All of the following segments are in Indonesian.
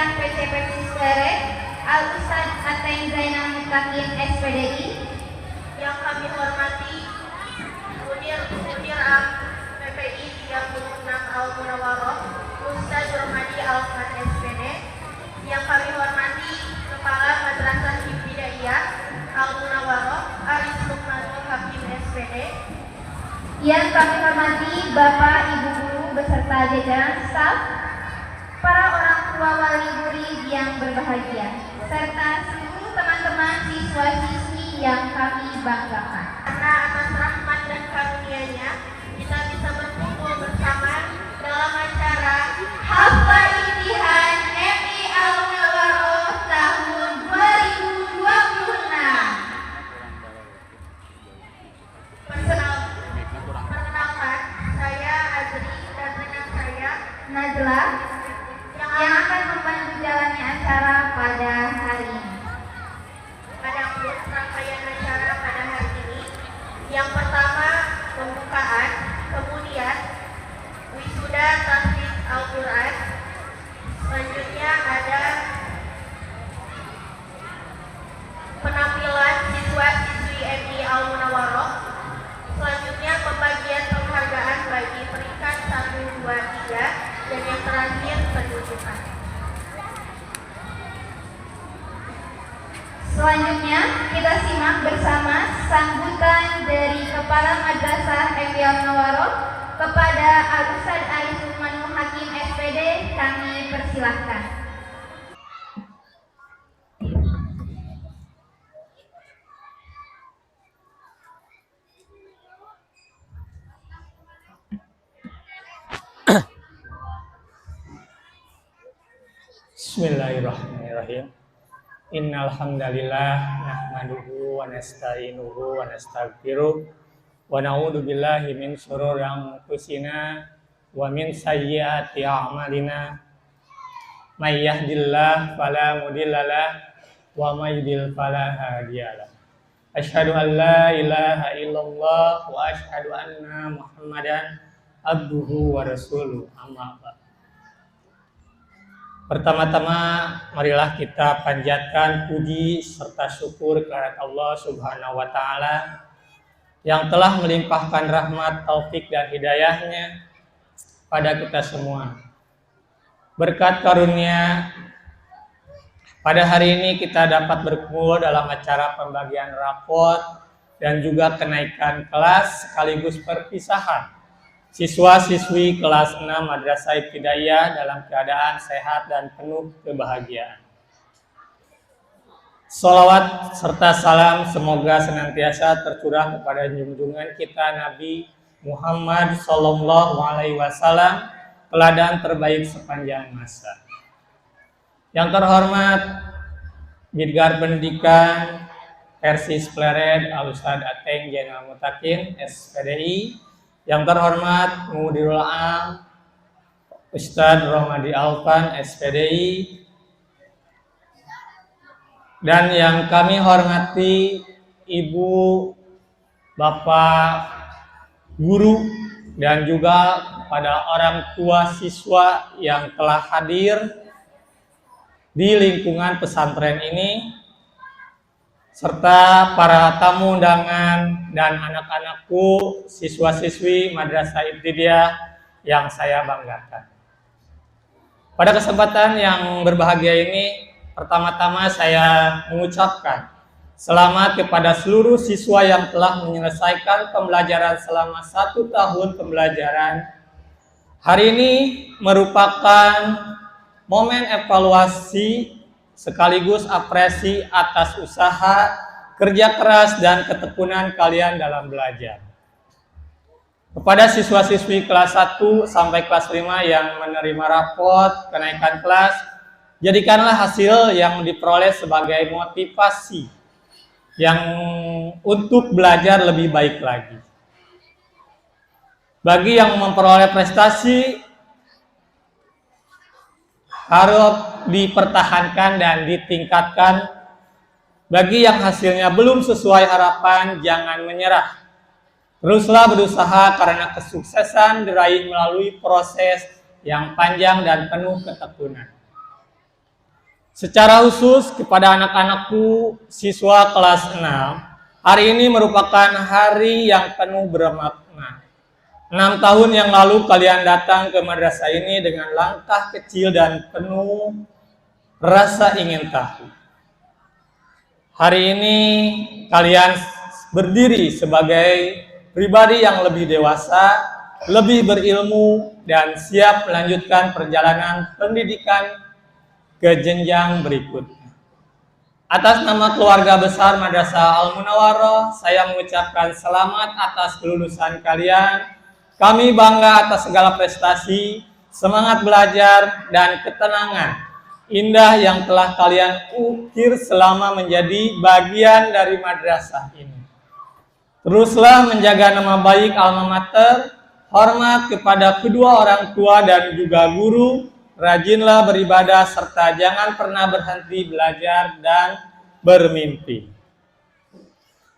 Dekan PCP Siswere, Al-Ustaz Ateng Zainal Mutakin SPDI. Yang kami hormati Munir PPI 36 Al-Munawwaroh, Ustaz Romadi Alfan SPD. Yang kami hormati Kepala Madrasah Ibtidaiyah Al-Munawwaroh, Aris Lukmanul Hakim SPD. Yang kami hormati Bapak Ibu Guru beserta jajaran staf, para orang tua wali murid yang berbahagia, serta seluruh teman-teman siswa-siswi yang kami banggakan. Karena atas rahmat dan karunia-Nya, kita bisa berkumpul bersama dalam acara Hafal Imtihan MI Al-Munawwaroh tahun 2026. Perkenalkan, saya Azri dan rekan saya Najla yang akan membantu jalannya acara pada hari ini. Adapun rangkaian acara pada hari ini, yang pertama pembukaan, kemudian wisuda tahfidz Al-Quran, selanjutnya ada penampilan siswa-siswi MI Al-Munawwaroh, selanjutnya pembagian penghargaan bagi peringkat 1, 2, 3, dan yang terakhir penunjukan. Selanjutnya kita simak bersama sambutan dari Kepala Madrasah MI Al-Munawwaroh kepada Al-Ustaz Aris Lukmanul Hakim SPD. Kami persilahkan. Bismillahirrahmanirrahim. Innal hamdalillah nahmaduhu wa nasta'inuhu wa nastaghfiruh wa na'udzu billahi min shururi anfusina wa min sayyiati a'malina. May yahdihillahu fala mudhillalah wa may yudhlil fala hadiyalah. Asyhadu an la ilaha illallah wa asyhadu anna Muhammadan abduhu wa rasuluh. Amma ba'd. Pertama-tama marilah kita panjatkan puji serta syukur kepada Allah Subhanahu wa taala yang telah melimpahkan rahmat, taufik dan hidayahnya pada kita semua. Berkat karunia pada hari ini kita dapat berkumpul dalam acara pembagian rapot dan juga kenaikan kelas sekaligus perpisahan siswa-siswi kelas 6 Madrasah Ibtidaiyah dalam keadaan sehat dan penuh kebahagiaan. Sholawat serta salam semoga senantiasa tercurah kepada junjungan kita Nabi Muhammad Sallallahu Alaihi Wasallam, teladan terbaik sepanjang masa. Yang terhormat Bidgar Pendidikan Persis Pleret Al-Ustaz Ateng Zainal Mutakin SPDI, yang terhormat Mudirul Am Ustadz Romadi Alfan SPDI, dan yang kami hormati Ibu, Bapak, Guru, dan juga pada orang tua siswa yang telah hadir di lingkungan pesantren ini, serta para tamu undangan dan anak-anakku, siswa-siswi Madrasah Ibtidaiyah yang saya banggakan. Pada kesempatan yang berbahagia ini, pertama-tama saya mengucapkan selamat kepada seluruh siswa yang telah menyelesaikan pembelajaran selama 1 tahun pembelajaran. Hari ini merupakan momen evaluasi sekaligus apresiasi atas usaha, kerja keras, dan ketekunan kalian dalam belajar. Kepada siswa-siswi kelas 1 sampai kelas 5 yang menerima rapot kenaikan kelas, jadikanlah hasil yang diperoleh sebagai motivasi yang untuk belajar lebih baik lagi. Bagi yang memperoleh prestasi, harus dipertahankan dan ditingkatkan. Bagi yang hasilnya belum sesuai harapan, jangan menyerah. Teruslah berusaha karena kesuksesan diraih melalui proses yang panjang dan penuh ketekunan. Secara khusus kepada anak-anakku siswa kelas 6, hari ini merupakan hari yang penuh bermakna. 6 tahun yang lalu kalian datang ke madrasah ini dengan langkah kecil dan penuh rasa ingin tahu. Hari ini kalian berdiri sebagai pribadi yang lebih dewasa, lebih berilmu, dan siap melanjutkan perjalanan pendidikan ke jenjang berikutnya. Atas nama keluarga besar Madrasah Al-Munawwaroh, saya mengucapkan selamat atas kelulusan kalian. Kami bangga atas segala prestasi, semangat belajar, dan ketenangan indah yang telah kalian ukir selama menjadi bagian dari madrasah ini. Teruslah menjaga nama baik alma mater, hormat kepada kedua orang tua dan juga guru, rajinlah beribadah serta jangan pernah berhenti belajar dan bermimpi.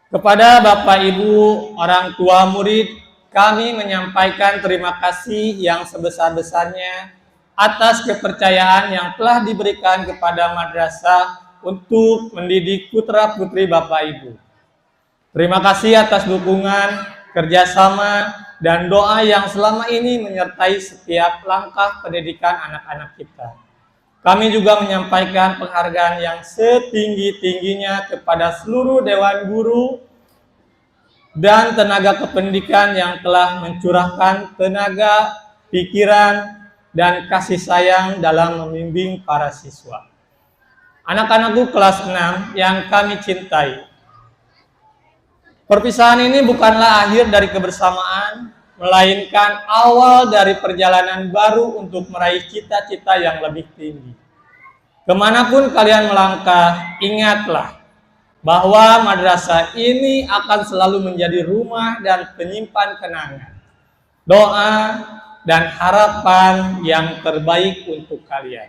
Kepada Bapak Ibu, orang tua murid, kami menyampaikan terima kasih yang sebesar-besarnya atas kepercayaan yang telah diberikan kepada madrasah untuk mendidik putra-putri Bapak Ibu. Terima kasih atas dukungan, kerjasama, dan doa yang selama ini menyertai setiap langkah pendidikan anak-anak kita. Kami juga menyampaikan penghargaan yang setinggi-tingginya kepada seluruh Dewan Guru dan tenaga kependidikan yang telah mencurahkan tenaga, pikiran, dan kasih sayang dalam membimbing para siswa. Anak-anakku kelas 6 yang kami cintai, perpisahan ini bukanlah akhir dari kebersamaan, melainkan awal dari perjalanan baru untuk meraih cita-cita yang lebih tinggi. Kemanapun kalian melangkah, ingatlah bahwa madrasah ini akan selalu menjadi rumah dan penyimpan kenangan, doa, dan harapan yang terbaik untuk kalian.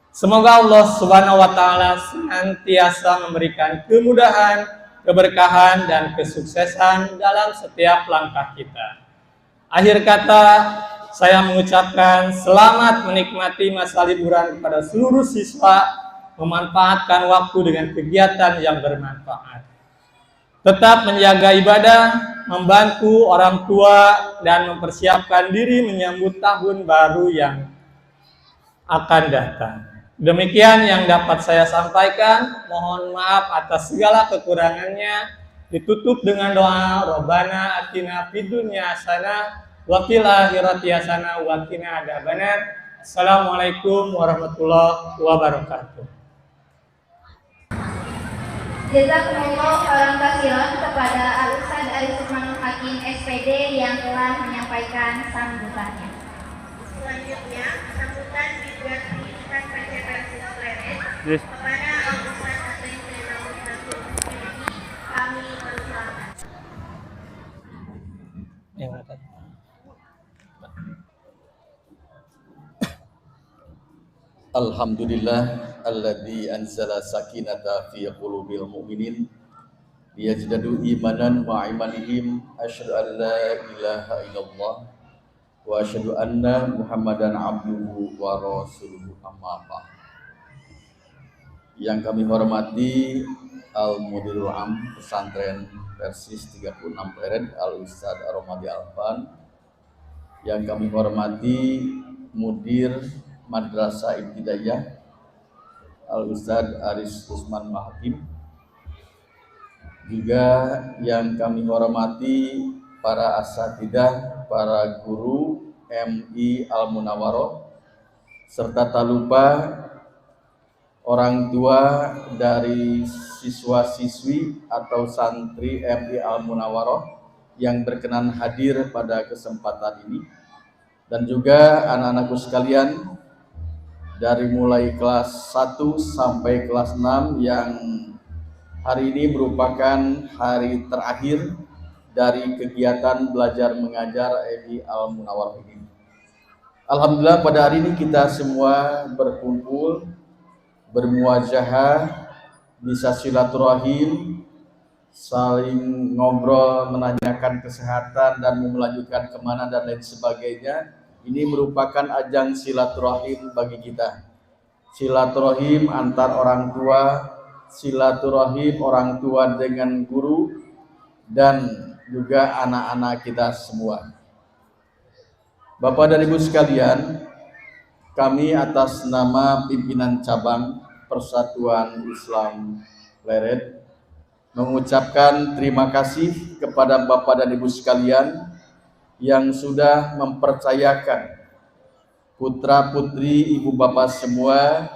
Semoga Allah Subhanahu wa Ta'ala senantiasa memberikan kemudahan, keberkahan, dan kesuksesan dalam setiap langkah kita. Akhir kata, saya mengucapkan selamat menikmati masa liburan kepada seluruh siswa, memanfaatkan waktu dengan kegiatan yang bermanfaat. Tetap menjaga ibadah, membantu orang tua, dan mempersiapkan diri menyambut tahun baru yang akan datang. Demikian yang dapat saya sampaikan. Mohon maaf atas segala kekurangannya. Ditutup dengan doa, Rabbana atina fid dunya hasanah wa fil akhirati hasanah wa qina adzabannar. Assalamualaikum warahmatullahi wabarakatuh. Jazakumullah khairan katsiran kepada Al-Ustaz Arif Lukmanul Hakim SPD yang telah menyampaikan sambutannya. Selanjutnya, sambutan juga diberikan PCPS Pleret kepada Al-Ustaz Ateng Zainal Abidin. Kami persilakan. Alhamdulillah alladzi anzala sakinata fi qulubil mu'minin liyazdadu imanan wa imanihim. Asyhadu an la ilaha illallah wa asyhadu anna Muhammadan abduhu wa rasuluhu, amma ba'd. Yang kami hormati Al-Mudirul Am Pesantren Persis 36 Pleret Al-Ustaz Ar-Romadi Alfan. Yang kami hormati Mudir Madrasah Ibtidaiyah Al-Ustaz Aris Usman Mahakim. Juga yang kami hormati para asatidah, para guru MI Al-Munawwaroh, serta tak lupa orang tua dari siswa-siswi atau santri MI Al-Munawwaroh yang berkenan hadir pada kesempatan ini, dan juga anak-anakku sekalian dari mulai kelas 1 sampai kelas 6 yang hari ini merupakan hari terakhir dari kegiatan belajar mengajar MI Al-Munawwaroh ini. Alhamdulillah pada hari ini kita semua berkumpul, bermuajahah, bisa silaturahim, saling ngobrol, menanyakan kesehatan dan mau melanjutkan kemana dan lain sebagainya. Ini merupakan ajang silaturahim bagi kita. silaturahim antar orang tua, silaturahim orang tua dengan guru, dan juga anak-anak kita semua. Bapak dan Ibu sekalian, kami atas nama pimpinan cabang Persatuan Islam Pleret mengucapkan terima kasih kepada Bapak dan Ibu sekalian yang sudah mempercayakan putra-putri ibu bapak semua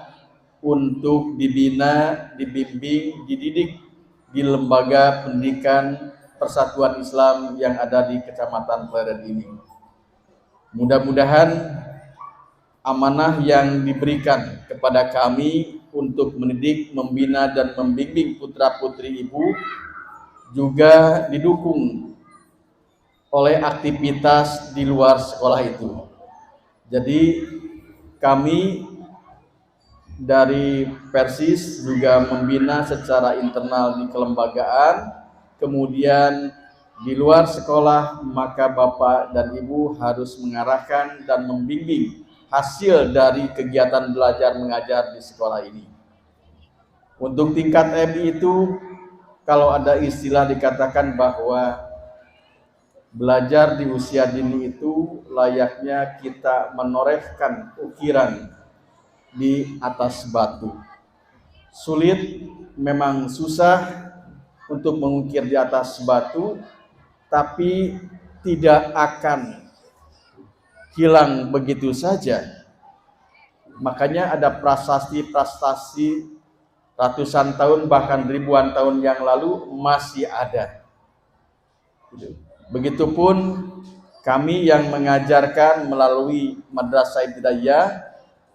untuk dibina, dibimbing, dididik di lembaga pendidikan Persatuan Islam yang ada di Kecamatan Pleret ini. Mudah-mudahan amanah yang diberikan kepada kami untuk mendidik, membina, dan membimbing putra-putri ibu juga didukung oleh aktivitas di luar sekolah itu. Jadi kami dari Persis juga membina secara internal di kelembagaan, kemudian di luar sekolah maka Bapak dan Ibu harus mengarahkan dan membimbing hasil dari kegiatan belajar mengajar di sekolah ini. Untuk tingkat MI itu, kalau ada istilah dikatakan bahwa belajar di usia dini itu layaknya kita menorehkan ukiran di atas batu. Sulit, memang susah untuk mengukir di atas batu, tapi tidak akan hilang begitu saja. Makanya ada prasasti-prasasti ratusan tahun bahkan ribuan tahun yang lalu masih ada. Begitupun kami yang mengajarkan melalui Madrasah Ibtidaiyah,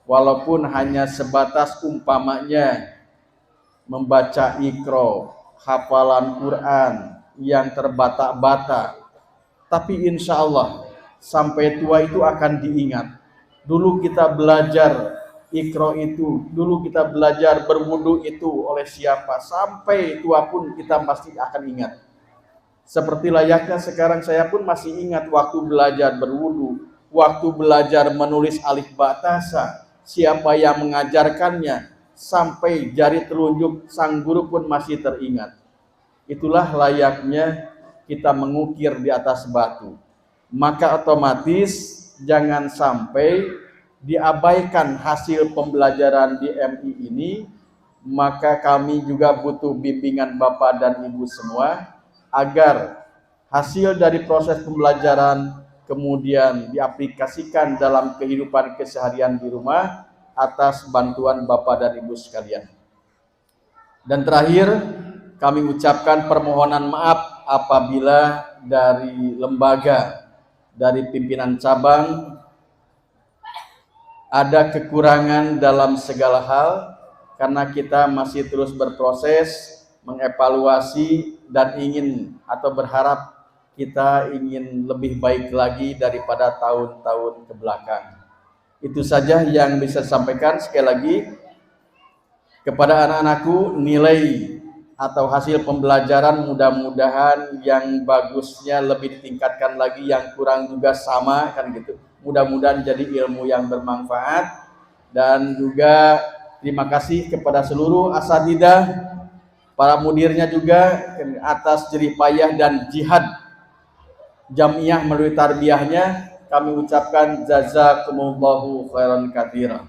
walaupun hanya sebatas umpamanya membaca Iqra, hafalan Quran yang terbata-bata, tapi insya Allah sampai tua itu akan diingat. Dulu kita belajar Iqra itu, dulu kita belajar berwudu itu oleh siapa, sampai tua pun kita pasti akan ingat. Seperti layaknya sekarang saya pun masih ingat waktu belajar berwudu, waktu belajar menulis alif ba tasa, siapa yang mengajarkannya, sampai jari telunjuk sang guru pun masih teringat. Itulah layaknya kita mengukir di atas batu. Maka otomatis jangan sampai diabaikan hasil pembelajaran di MI ini. Maka kami juga butuh bimbingan Bapak dan Ibu semua agar hasil dari proses pembelajaran kemudian diaplikasikan dalam kehidupan keseharian di rumah atas bantuan Bapak dan Ibu sekalian. Dan terakhir, kami ucapkan permohonan maaf apabila dari lembaga, dari pimpinan cabang ada kekurangan dalam segala hal, karena kita masih terus berproses mengevaluasi dan ingin atau berharap kita ingin lebih baik lagi daripada tahun-tahun kebelakang. Itu saja yang bisa disampaikan. Sekali lagi kepada anak-anakku, nilai atau hasil pembelajaran mudah-mudahan yang bagusnya lebih ditingkatkan lagi, yang kurang juga sama kan gitu. Mudah-mudahan jadi ilmu yang bermanfaat. Dan juga terima kasih kepada seluruh asatidzah, para mudirnya juga atas jerih payah dan jihad jamiah melalui tarbiyahnya. Kami ucapkan jazakumullahu khairan katsira.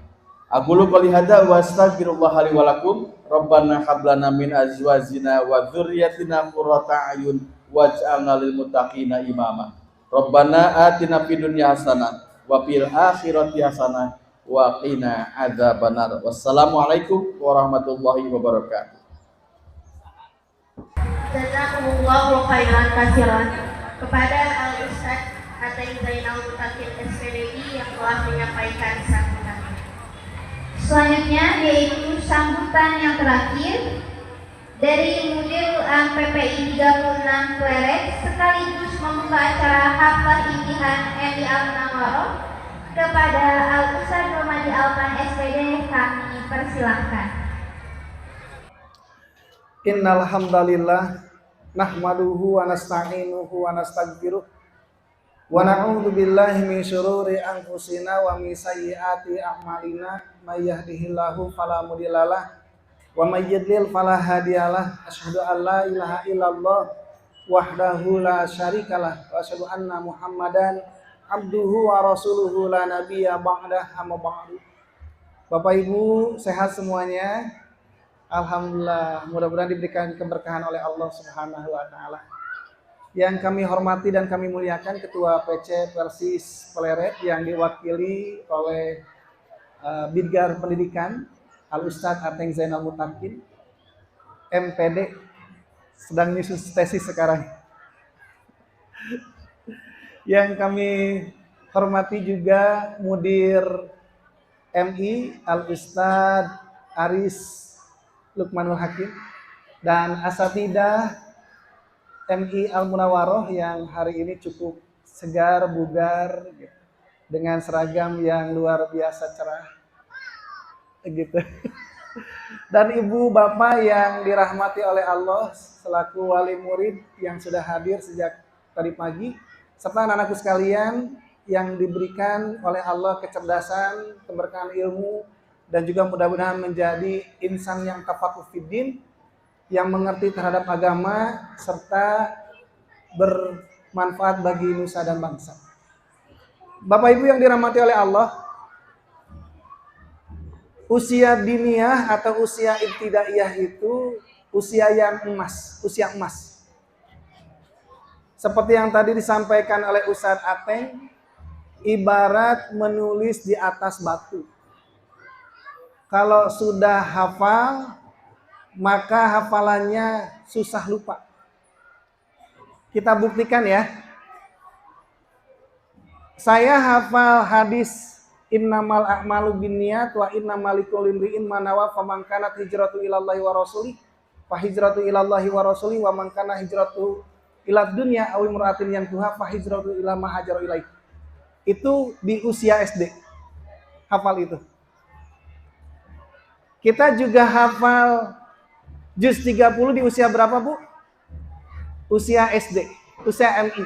Aqulu qouli hadza wa astaghfirullah li wa lakum. Rabbana hab lana min azwajina wa dzurriyyatina qurrata a'yun waj'alna lil muttaqina imama. Rabbana atina fid dunya hasanah wa fil akhirati hasanah wa qina adzabannar. Wassalamualaikum warahmatullahi wabarakatuh. Jazakumullahu khairan katsiran kepada Al-Ustaz Atai Zainal Mutakin SPDI yang telah menyampaikan sambutannya. Selanjutnya yaitu sambutan yang terakhir dari Mudir PPI 36 Pleret sekaligus membuka acara hafal imtihan MI Al-Munawwaroh kepada Al-Ustaz Romadi Alpan SPD. Kami persilahkan. Innal hamdalillah nahmaduhu wa nasta'inuhu wa nastaghfiruh Wa na'udzu billahi min syururi anfusina wa min sayyiati a'malina may yahdihillahu fala mudhillalah wa may yudlil fala hadiyalah. Asyhadu an la ilaha illallah wahdahu la syarikalah wa asyhadu anna Muhammadan abduhu wa rasuluhu la nabiyya ba'dah, amma ba'du. Bapak Ibu sehat semuanya? Alhamdulillah, mudah-mudahan diberikan keberkahan oleh Allah Subhanahu wa taala. Yang kami hormati dan kami muliakan Ketua PC Persis Pleret yang diwakili oleh Bidgar Pendidikan Al Ustadz Ateng Zainal Mutakin, MPD, sedang nyusun tesis sekarang. Yang kami hormati juga Mudir MI Al Ustadz Aris Lukmanul Hakim dan Asatidah MI Al Munawaroh yang hari ini cukup segar, bugar, gitu, dengan seragam yang luar biasa cerah, gitu. Dan ibu bapak yang dirahmati oleh Allah selaku wali murid yang sudah hadir sejak tadi pagi, serta anak-anakku sekalian yang diberikan oleh Allah kecerdasan, keberkahan ilmu, dan juga mudah-mudahan menjadi insan yang tafaqquh fiddin, yang mengerti terhadap agama serta bermanfaat bagi nusa dan bangsa. Bapak Ibu yang dirahmati oleh Allah, usia diniyah atau usia ibtidaiyah itu usia yang emas, usia emas. Seperti yang tadi disampaikan oleh Ustadz Ateng, ibarat menulis di atas batu. Kalau sudah hafal, maka hafalannya susah lupa. Kita buktikan ya. Saya hafal hadis innamal a'malu binniyat wa innamal likulli imri'in ma nawa faman kanat hijratu ilallahi wa rasulih fa hijratu ilallahi wa rasulih wa man kana hijratu ilad dunya aw imra'atin yankuha fa hijratu ila ma hajara ilaih. Itu di usia SD. Hafal itu. Kita juga hafal Juz 30 di usia berapa, Bu? Usia SD, usia MI.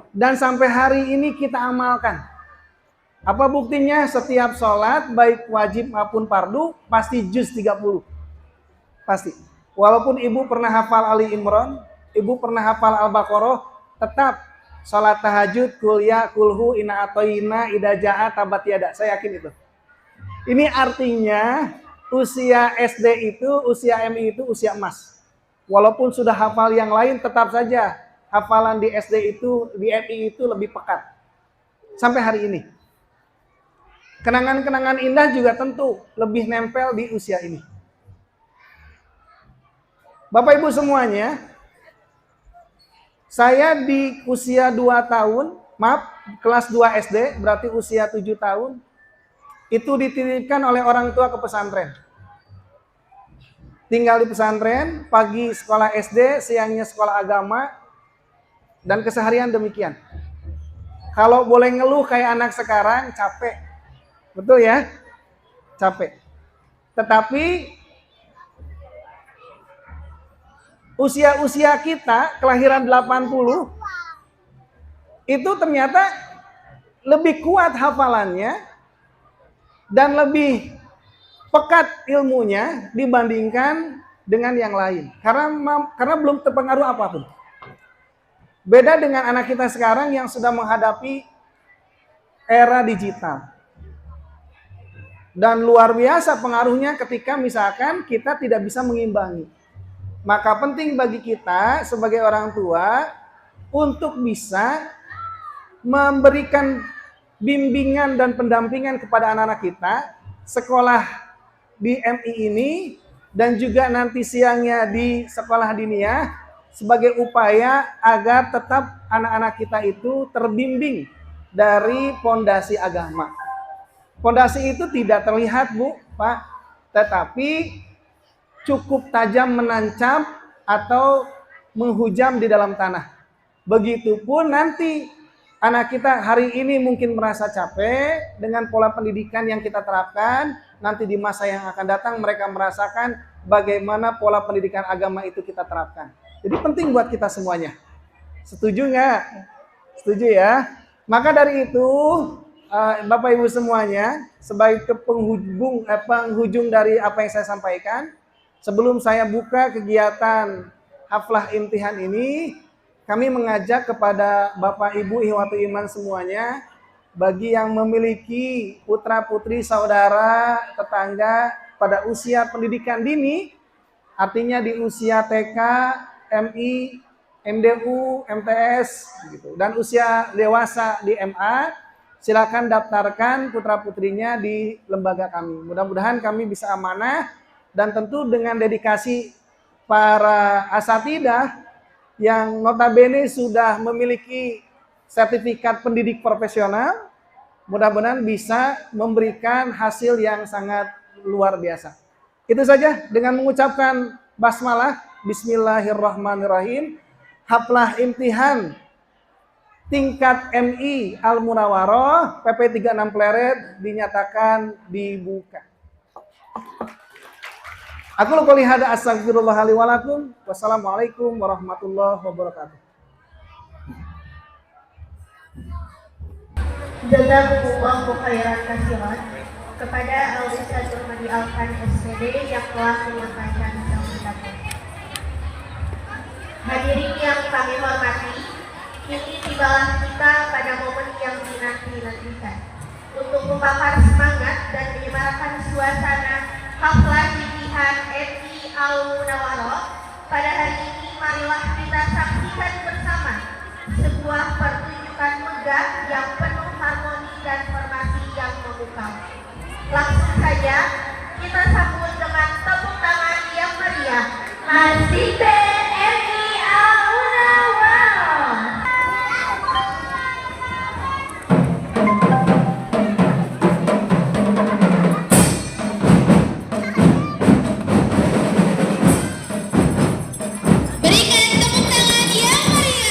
Dan sampai hari ini kita amalkan. Apa buktinya? Setiap sholat, baik wajib maupun fardu, pasti Juz 30. Pasti. Walaupun ibu pernah hafal Ali Imran, ibu pernah hafal Al-Baqarah, tetap sholat tahajud, kuliah, kulhu, ina atoina, ida ja'a, tabat yada. Saya yakin itu. Ini artinya usia SD itu, usia MI itu usia emas. Walaupun sudah hafal yang lain, tetap saja hafalan di SD itu, di MI itu lebih pekat. Sampai hari ini. Kenangan-kenangan indah juga tentu lebih nempel di usia ini. Bapak Ibu semuanya, saya di usia 2 tahun, maaf, kelas 2 SD, berarti usia 7 tahun, itu dititipkan oleh orang tua ke pesantren. Tinggal di pesantren, pagi sekolah SD, siangnya sekolah agama, dan keseharian demikian. Kalau boleh ngeluh kayak anak sekarang, capek. Betul ya? Capek. Tetapi usia-usia kita, kelahiran 80, itu ternyata lebih kuat hafalannya, dan lebih pekat ilmunya dibandingkan dengan yang lain. Karena belum terpengaruh apapun. Beda dengan anak kita sekarang yang sudah menghadapi era digital. Dan luar biasa pengaruhnya ketika misalkan kita tidak bisa mengimbangi. Maka penting bagi kita sebagai orang tua untuk bisa memberikan bimbingan dan pendampingan kepada anak-anak kita, sekolah di MI ini, dan juga nanti siangnya di sekolah diniyah, sebagai upaya agar tetap anak-anak kita itu terbimbing dari pondasi agama. Pondasi itu tidak terlihat, Bu, Pak, tetapi cukup tajam menancap atau menghujam di dalam tanah. Begitupun nanti anak kita hari ini mungkin merasa capek dengan pola pendidikan yang kita terapkan, nanti di masa yang akan datang mereka merasakan bagaimana pola pendidikan agama itu kita terapkan. Jadi penting buat kita semuanya. Setuju nggak? Setuju ya? Maka dari itu, Bapak Ibu semuanya, sebagai penghujung dari apa yang saya sampaikan, sebelum saya buka kegiatan haflah imtihan ini, kami mengajak kepada Bapak Ibu ihwatu iman semuanya, bagi yang memiliki putra putri saudara tetangga pada usia pendidikan dini, artinya di usia TK, MI, MDU, MTS, gitu, dan usia dewasa di MA, silakan daftarkan putra putrinya di lembaga kami. Mudah-mudahan kami bisa amanah, dan tentu dengan dedikasi para asatidah yang notabene sudah memiliki sertifikat pendidik profesional, mudah-mudahan bisa memberikan hasil yang sangat luar biasa. Itu saja, dengan mengucapkan basmalah, bismillahirrahmanirrahim, haflah imtihan tingkat MI Al-Munawaroh PP 36 Pleret dinyatakan dibuka. Aku qouli hada astaghfirullah li wa lakum. Wassalamualaikum warahmatullahi wabarakatuh. Jazakumullahu khairan katsiran kepada Al-Ustaz Nurmadi Alkan SPD yang telah menyampaikan sambutan. Hadirin yang kami hormati, kini tibalah kita pada momen yang dinanti-nantikan untuk membakar semangat dan menyemarakan suasana haflah imtihan MI Al-Munawaroh. Pada hari ini marilah kita saksikan bersama sebuah pertunjukan megah yang penuh harmoni dan formasi yang memukau. Langsung saja kita sambut dengan tepuk tangan yang meriah Masjid MI Al-Munawaroh. Berikan tepuk tangan yang meriah.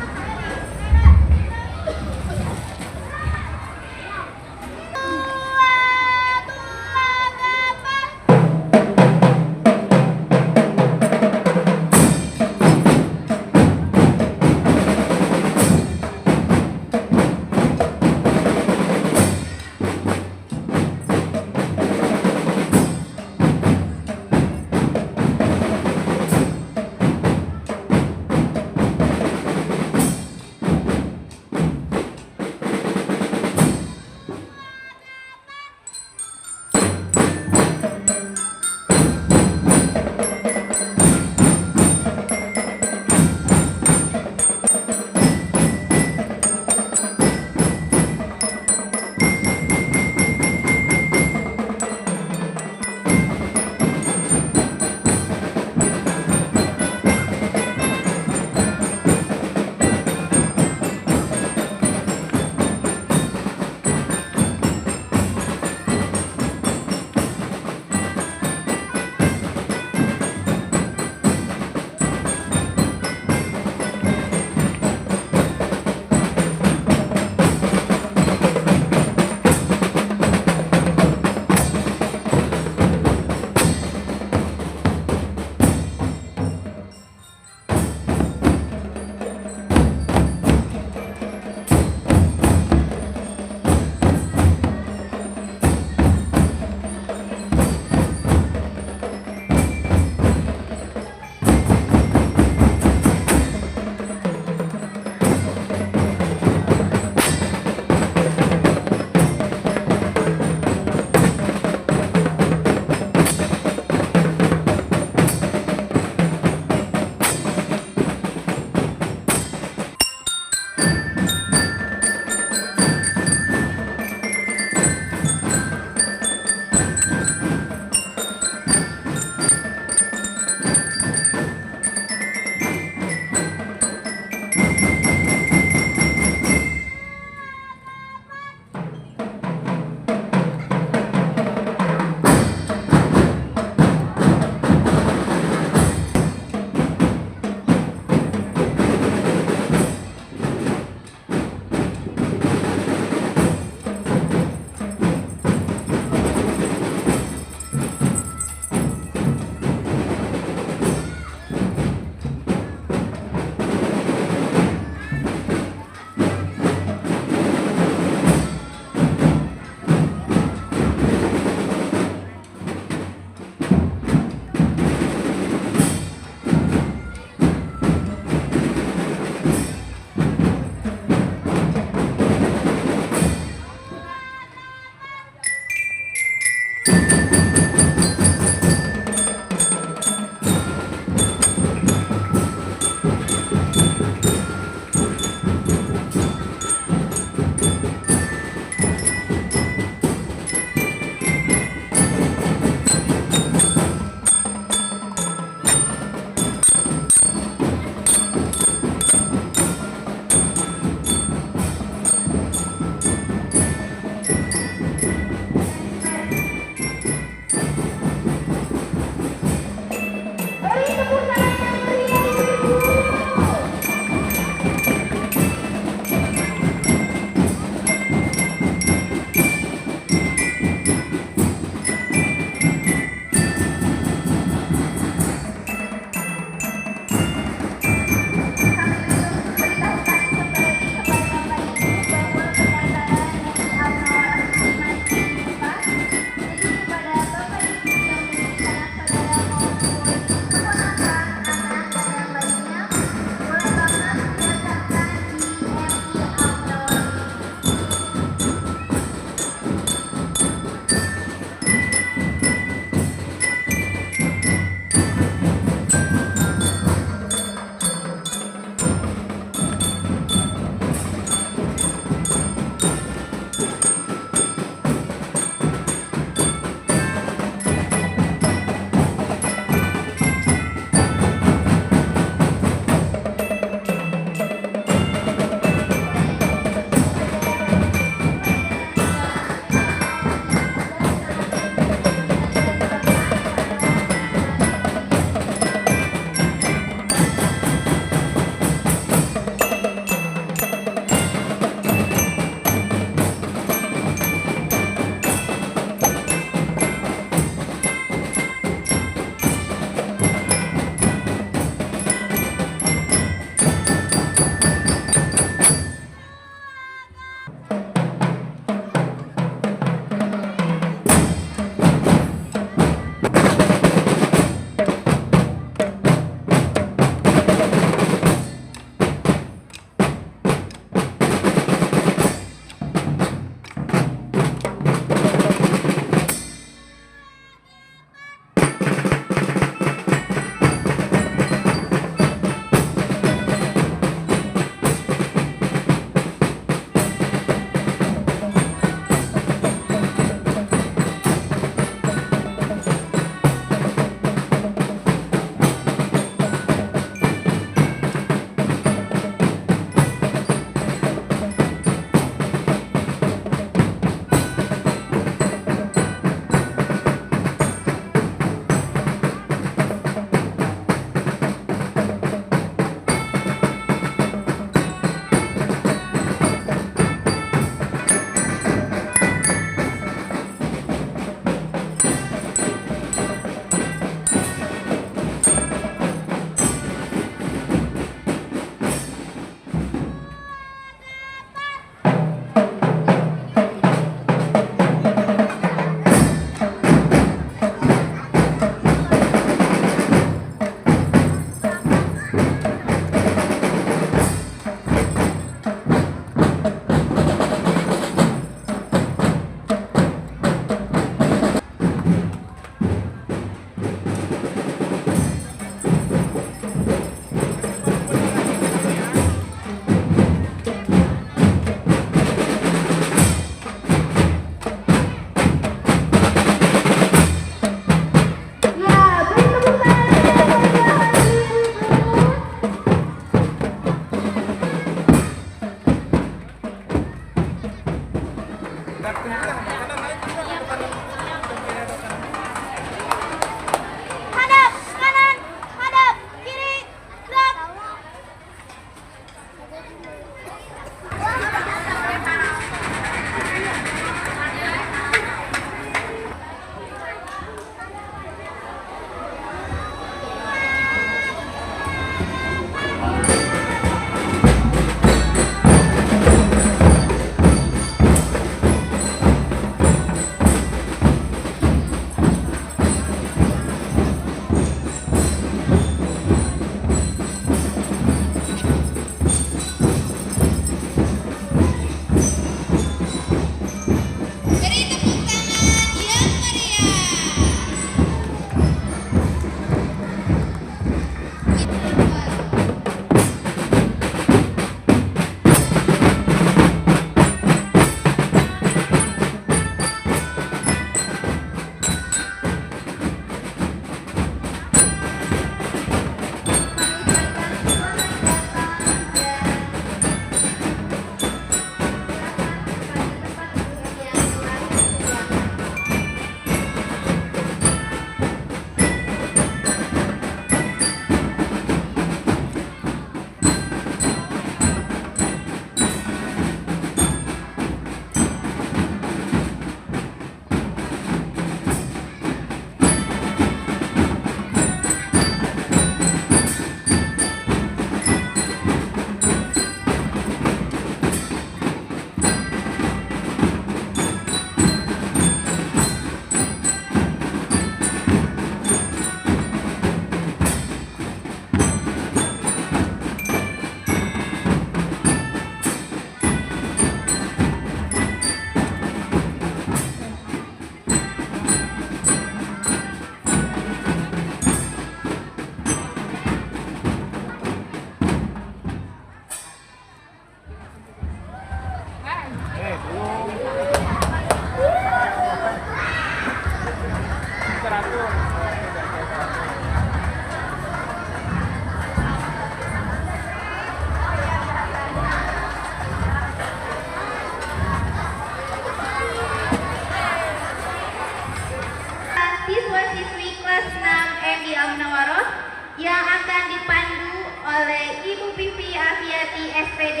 oleh Ibu Pipi Afiati SPD,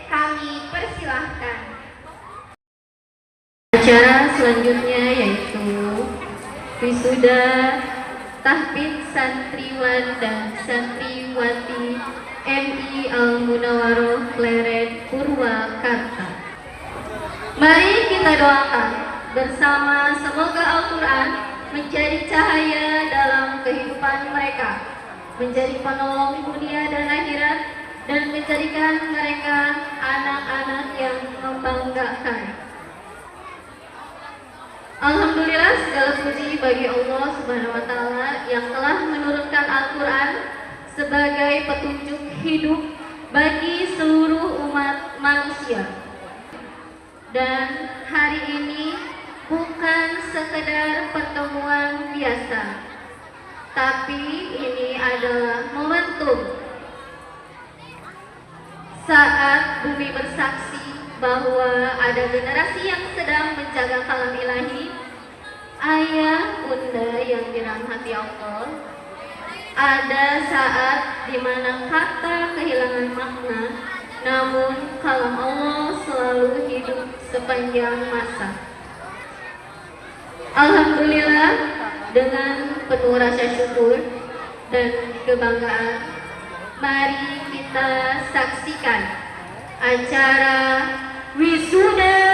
kami persilahkan. Acara selanjutnya yaitu wisuda tahfidz santriwan dan santriwati MI Al-Munawaroh Kleret Purwakarta. Mari kita doakan bersama, semoga Al-Quran menjadi cahaya dalam kehidupan mereka, menjadi penolong dunia dan akhirat, dan menjadikan mereka anak-anak yang membanggakan. Alhamdulillah, segala puji bagi Allah Subhanahu wa Ta'ala yang telah menurunkan Al-Quran sebagai petunjuk hidup bagi seluruh umat manusia. Dan hari ini bukan sekedar pertemuan biasa, tapi ini adalah momentum saat bumi bersaksi bahwa ada generasi yang sedang menjaga kalam ilahi. Ayah, bunda yang dirahmati Allah, ada saat di mana kata kehilangan makna, namun kalam Allah selalu hidup sepanjang masa. Alhamdulillah, dengan penuh rasa syukur dan kebanggaan, mari kita saksikan acara wisuda